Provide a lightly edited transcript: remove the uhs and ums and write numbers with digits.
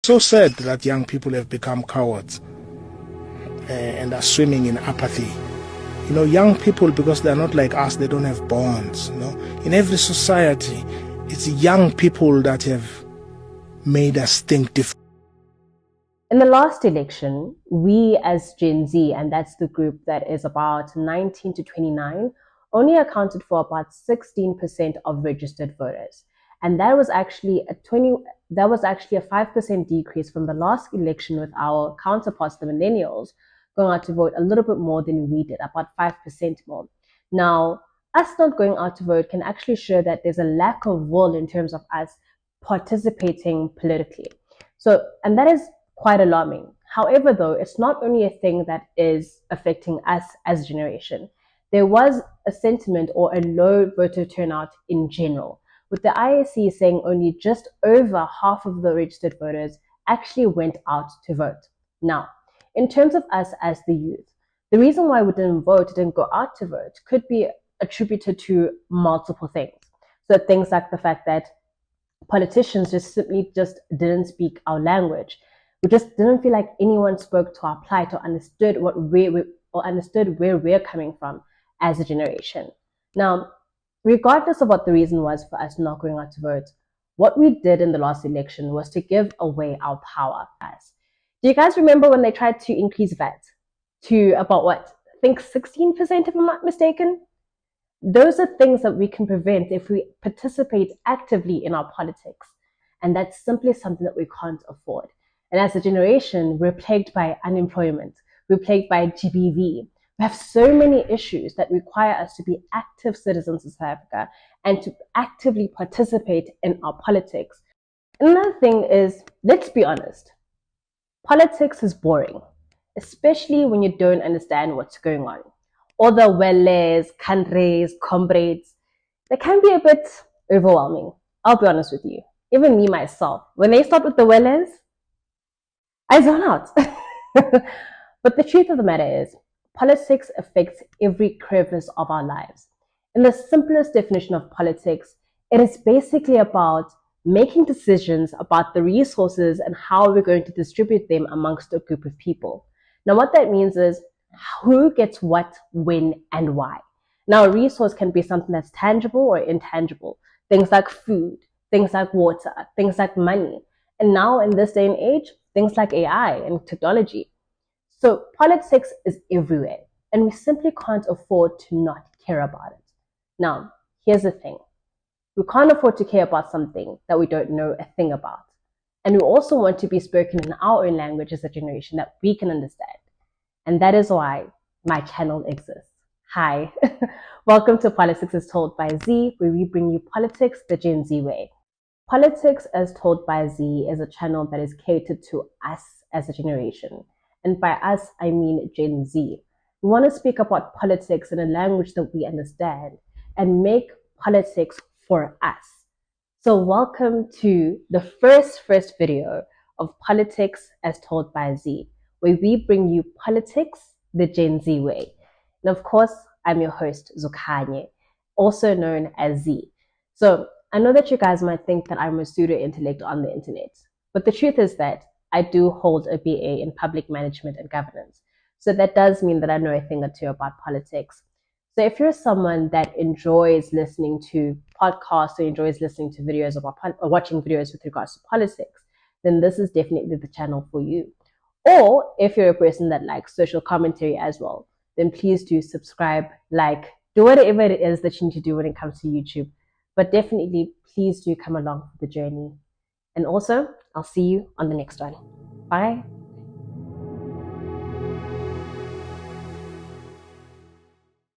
So sad that young people have become cowards and are swimming in apathy. You know, young people, because they're not like us, they don't have bonds. You know, in every society, it's young people that have made us think different. In the last election, we as Gen Z, and that's the group that is about 19 to 29, only accounted for about 16% of registered voters. And that was actually a 5% decrease from the last election, with our counterparts, the millennials, going out to vote a little bit more than we did, about 5% more. Now, us not going out to vote can actually show that there's a lack of will in terms of us participating politically. So, and that is quite alarming. However, though, it's not only a thing that is affecting us as a generation. There was a sentiment or a low voter turnout in general, with the IEC saying only just over half of the registered voters actually went out to vote. Now, in terms of us as the youth, the reason why we didn't go out to vote, could be attributed to multiple things. So things like the fact that politicians just simply didn't speak our language. We just didn't feel like anyone spoke to our plight or understood where we're coming from as a generation. Now, regardless of what the reason was for us not going out to vote, what we did in the last election was to give away our power. Do you guys remember when they tried to increase VAT to about what? I think 16%, if I'm not mistaken? Those are things that we can prevent if we participate actively in our politics. And that's simply something that we can't afford. And as a generation, we're plagued by unemployment. We're plagued by GBV. We have so many issues that require us to be active citizens of South Africa and to actively participate in our politics. Another thing is, let's be honest, politics is boring, especially when you don't understand what's going on. All the welles, countries, comrades, they can be a bit overwhelming. I'll be honest with you. Even me myself, when they start with the welles, I zone out. But the truth of the matter is, politics affects every crevice of our lives. In the simplest definition of politics, it is basically about making decisions about the resources and how we're going to distribute them amongst a group of people. Now, what that means is who gets what, when, and why. Now, a resource can be something that's tangible or intangible. Things like food, things like water, things like money. And now, in this day and age, things like AI and technology. So politics is everywhere, and we simply can't afford to not care about it. Now, here's the thing. We can't afford to care about something that we don't know a thing about. And we also want to be spoken in our own language as a generation that we can understand. And that is why my channel exists. Hi, welcome to Politics as Told by Z, where we bring you politics the Gen Z way. Politics as Told by Z is a channel that is catered to us as a generation. And by us, I mean Gen Z. We want to speak about politics in a language that we understand and make politics for us. So welcome to the first video of Politics as Told by Z, where we bring you politics the Gen Z way. And of course, I'm your host, Zukanye, also known as Z. So I know that you guys might think that I'm a pseudo-intellect on the internet, but the truth is that I do hold a BA in public management and governance. So that does mean that I know a thing or two about politics. So if you're someone that enjoys listening to podcasts or enjoys listening to videos about or watching videos with regards to politics, then this is definitely the channel for you. Or if you're a person that likes social commentary as well, then please do subscribe, like, do whatever it is that you need to do when it comes to YouTube. But definitely, please do come along for the journey. And also, I'll see you on the next one. Bye.